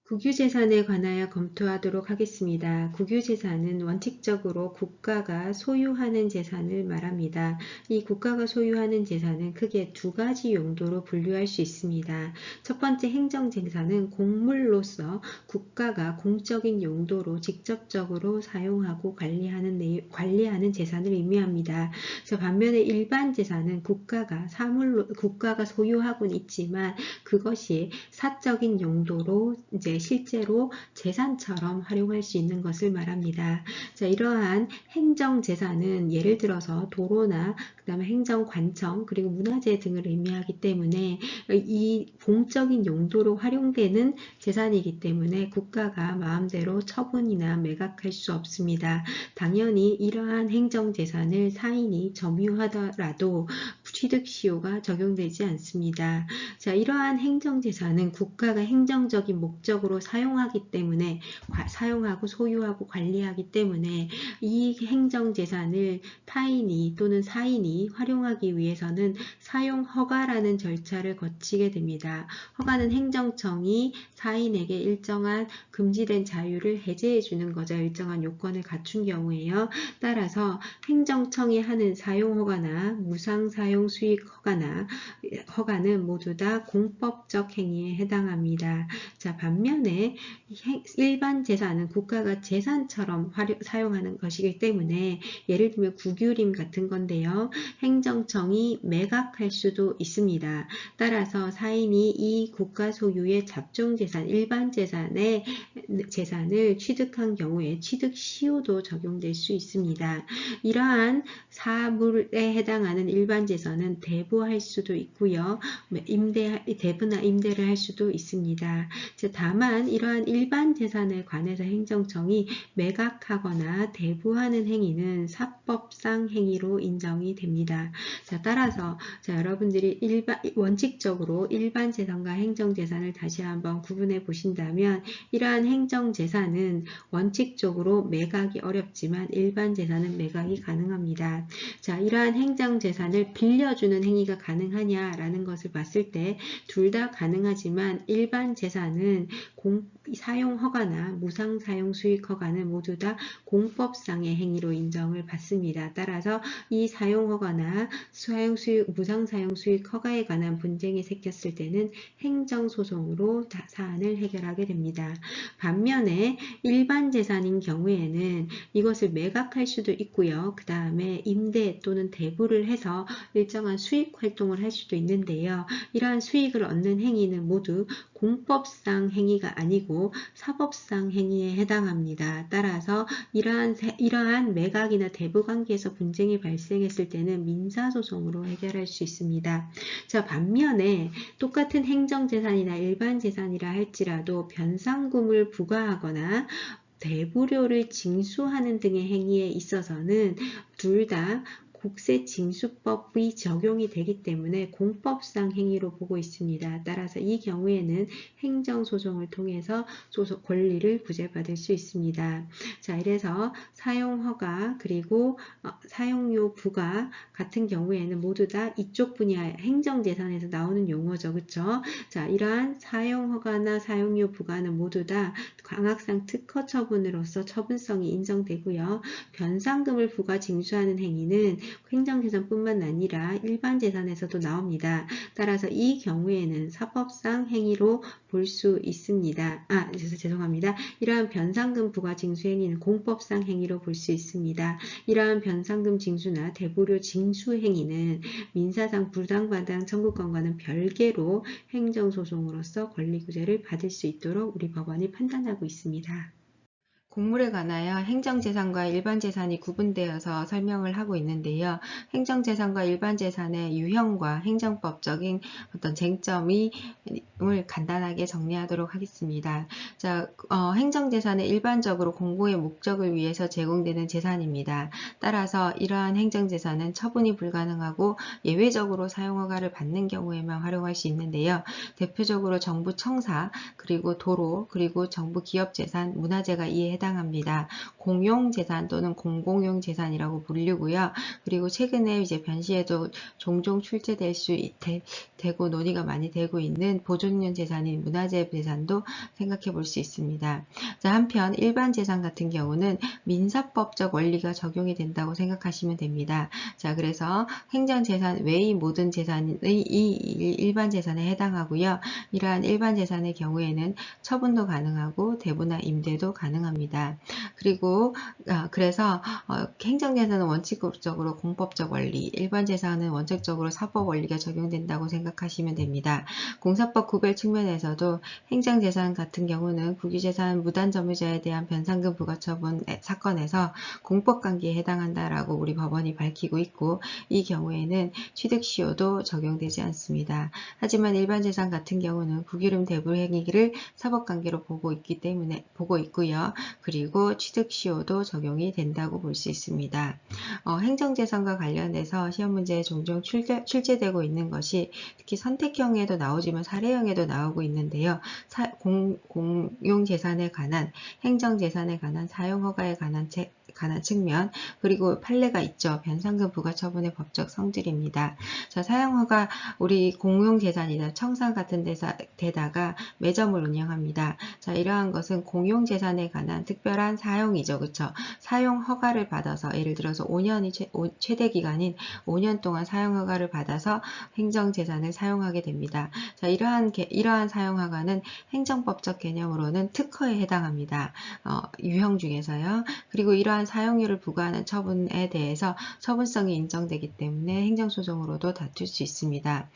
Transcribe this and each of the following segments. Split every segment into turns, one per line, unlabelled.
국유재산에 관하여 검토하도록 하겠습니다. 국유재산은 원칙적으로 국가가 소유하는 재산을 말합니다. 이 국가가 소유하는 재산은 크게 두 가지 용도로 분류할 수 있습니다. 첫 번째 행정재산은 공물로서 국가가 공적인 용도로 직접적으로 사용하고 관리하는 재산을 의미합니다. 반면에 일반 재산은 국가가 소유하고는 있지만 그것이 사적인 용도로 실제로 재산처럼 활용할 수 있는 것을 말합니다. 이러한 행정재산은 예를 들어서 도로나 그다음에 행정관청 그리고 문화재 등을 의미하기 때문에 이 공적인 용도로 활용되는 재산이기 때문에 국가가 마음대로 처분이나 매각할 수 없습니다. 당연히 이러한 행정재산을 사인이 점유하더라도 취득시효가 적용되지 않습니다. 이러한 행정재산은 국가가 행정적인 목적으로 사용하기 때문에 사용하고 소유하고 관리하기 때문에 이 행정재산을 타인이 또는 사인이 활용하기 위해서는 사용허가라는 절차를 거치게 됩니다. 허가는 행정청이 사인에게 일정한 금지된 자유를 해제해 주는 거죠. 일정한 요건을 갖춘 경우에요. 따라서 행정청이 하는 사용허가나 무상사용수익허가는 모두 다 공법적 행위에 해당합니다. 반면에 일반 재산은 국가가 재산처럼 사용하는 것이기 때문에 예를 들면 국유림 같은 건데요. 행정청이 매각할 수도 있습니다. 따라서 사인이 이 국가 소유의 잡종재산, 일반 재산을 취득한 경우에 취득시효도 적용될 수 있습니다. 이러한 사물에 해당하는 일반 재산은 대부할 수도 있고요. 대부나 임대를 할 수도 있습니다. 다만 이러한 일반 재산에 관해서 행정청이 매각하거나 대부하는 행위는 사법상 행위로 인정이 됩니다. 따라서 여러분들이 원칙적으로 일반 재산과 행정재산을 다시 한번 구분해 보신다면 이러한 행정재산은 원칙적으로 매각이 어렵지만 일반 재산은 매각이 가능합니다. 이러한 행정재산을 빌려주는 행위가 가능하냐라는 것을 봤을 때 둘 다 가능하지만 일반 재산은 사용허가나 무상사용수익허가는 모두 다 공법상의 행위로 인정을 받습니다. 따라서 이 사용허가나 무상사용수익허가에 관한 분쟁이 생겼을 때는 행정소송으로 사안을 해결하게 됩니다. 반면에 일반 재산인 경우에는 이것을 매각할 수도 있고요. 그 다음에 임대 또는 대부를 해서 일정한 수익 활동을 할 수도 있는데요. 이러한 수익을 얻는 행위는 모두 공법상 행위가 아니고 사법상 행위에 해당합니다. 따라서 이러한 매각이나 대부 관계에서 분쟁이 발생했을 때는 민사소송으로 해결할 수 있습니다. 반면에 똑같은 행정재산이나 일반 재산이라 할지라도 변상금을 부과하거나 대부료를 징수하는 등의 행위에 있어서는 둘 다 국세징수법이 적용이 되기 때문에 공법상 행위로 보고 있습니다. 따라서 이 경우에는 행정소송을 통해서 권리를 구제받을 수 있습니다. 이래서 사용허가 그리고 사용료 부과 같은 경우에는 모두 다 이쪽 분야 행정재산에서 나오는 용어죠. 그렇죠? 이러한 사용허가나 사용료 부과는 모두 다 강학상 특허 처분으로서 처분성이 인정되고요. 변상금을 부과 징수하는 행위는 행정재산뿐만 아니라 일반 재산에서도 나옵니다. 따라서 이 경우에는 사법상 행위로 볼 수 있습니다. 죄송합니다. 이러한 변상금 부과 징수 행위는 공법상 행위로 볼 수 있습니다. 이러한 변상금 징수나 대부료 징수 행위는 민사상 부당반당 청구권과는 별개로 행정소송으로서 권리구제를 받을 수 있도록 우리 법원이 판단하고 있습니다. 공물에 관하여 행정재산과 일반재산이 구분되어서 설명을 하고 있는데요. 행정재산과 일반재산의 유형과 행정법적인 어떤 쟁점을 간단하게 정리하도록 하겠습니다. 행정재산은 일반적으로 공고의 목적을 위해서 제공되는 재산입니다. 따라서 이러한 행정재산은 처분이 불가능하고 예외적으로 사용허가를 받는 경우에만 활용할 수 있는데요. 대표적으로 정부 청사, 그리고 도로, 그리고 정부 기업재산, 문화재가 이에 해당합니다. 공용재산 또는 공공용재산이라고 불리고요. 그리고 최근에 이제 변시에도 종종 출제될 수 되고 논의가 많이 되고 있는 보존용 재산인 문화재 재산도 생각해 볼 수 있습니다. 자, 한편 일반 재산 같은 경우는 민사법적 원리가 적용이 된다고 생각하시면 됩니다. 자, 그래서 행정재산 외의 모든 재산의 이 일반 재산에 해당하고요. 이러한 일반 재산의 경우에는 처분도 가능하고 대부나 임대도 가능합니다. 그리고 그래서 행정재산은 원칙적으로 공법적 원리, 일반 재산은 원칙적으로 사법 원리가 적용된다고 생각하시면 됩니다. 공사법 구별 측면에서도 행정재산 같은 경우는 국유재산 무단점유자에 대한 변상금 부과처분 사건에서 공법관계에 해당한다라고 우리 법원이 밝히고 있고, 이 경우에는 취득시효도 적용되지 않습니다. 하지만 일반재산 같은 경우는 국유름 대부 행위를 사법관계로 보고 있고요. 그리고 취득시효도 적용이 된다고 볼 수 있습니다. 행정재산과 관련해서 시험 문제에 종종 출제되고 있는 것이 특히 선택형에도 나오지만 사례형에도 나오고 있는데요. 공용재산에 관한, 행정재산에 관한, 사용허가에 관한 측면, 그리고 판례가 있죠. 변상금 부과처분의 법적 성질입니다. 자, 사용허가 우리 공용재산이나 청산 같은 데다가 매점을 운영합니다. 자, 이러한 것은 공용재산에 관한 특별한 사용이죠. 그쵸? 사용허가를 받아서 예를 들어서 5년이 최대 기간인 5년 동안 사용허가를 받아서 행정재산을 사용하게 됩니다. 자, 이러한 사용허가는 행정법적 개념으로는 특허에 해당합니다. 유형 중에서요. 그리고 이러한 사용료를 부과하는 처분에 대해서 처분성이 인정되기 때문에 행정소송으로도 다툴 수 있습니다.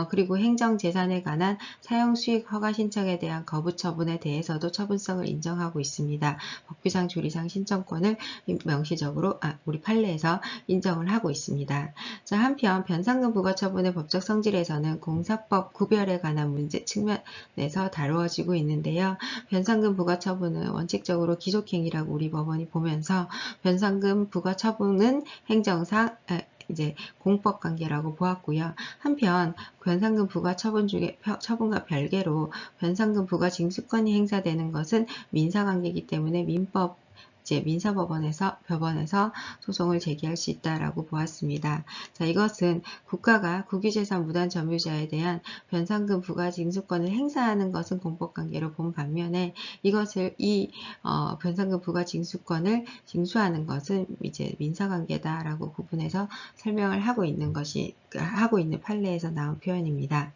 그리고 행정재산에 관한 사용수익 허가 신청에 대한 거부 처분에 대해서도 처분성을 인정하고 있습니다. 법규상 주리상 신청권을 명시적으로 우리 판례에서 인정을 하고 있습니다. 자, 한편 변상금 부과 처분의 법적 성질에서는 공사법 구별에 관한 문제 측면에서 다루어지고 있는데요. 변상금 부과 처분은 원칙적으로 기속행위라고 우리 법원이 보면서 변상금 부과 처분은 행정상 이제 공법관계라고 보았고요. 한편 변상금 부과 처분과 별개로 변상금 부과 징수권이 행사되는 것은 민사관계이기 때문에 민사법원에서 소송을 제기할 수 있다라고 보았습니다. 자, 이것은 국가가 국유재산 무단점유자에 대한 변상금 부과 징수권을 행사하는 것은 공법관계로 본 반면에 변상금 부과 징수권을 징수하는 것은 이제 민사관계다라고 구분해서 설명을 하고 있는 판례에서 나온 표현입니다.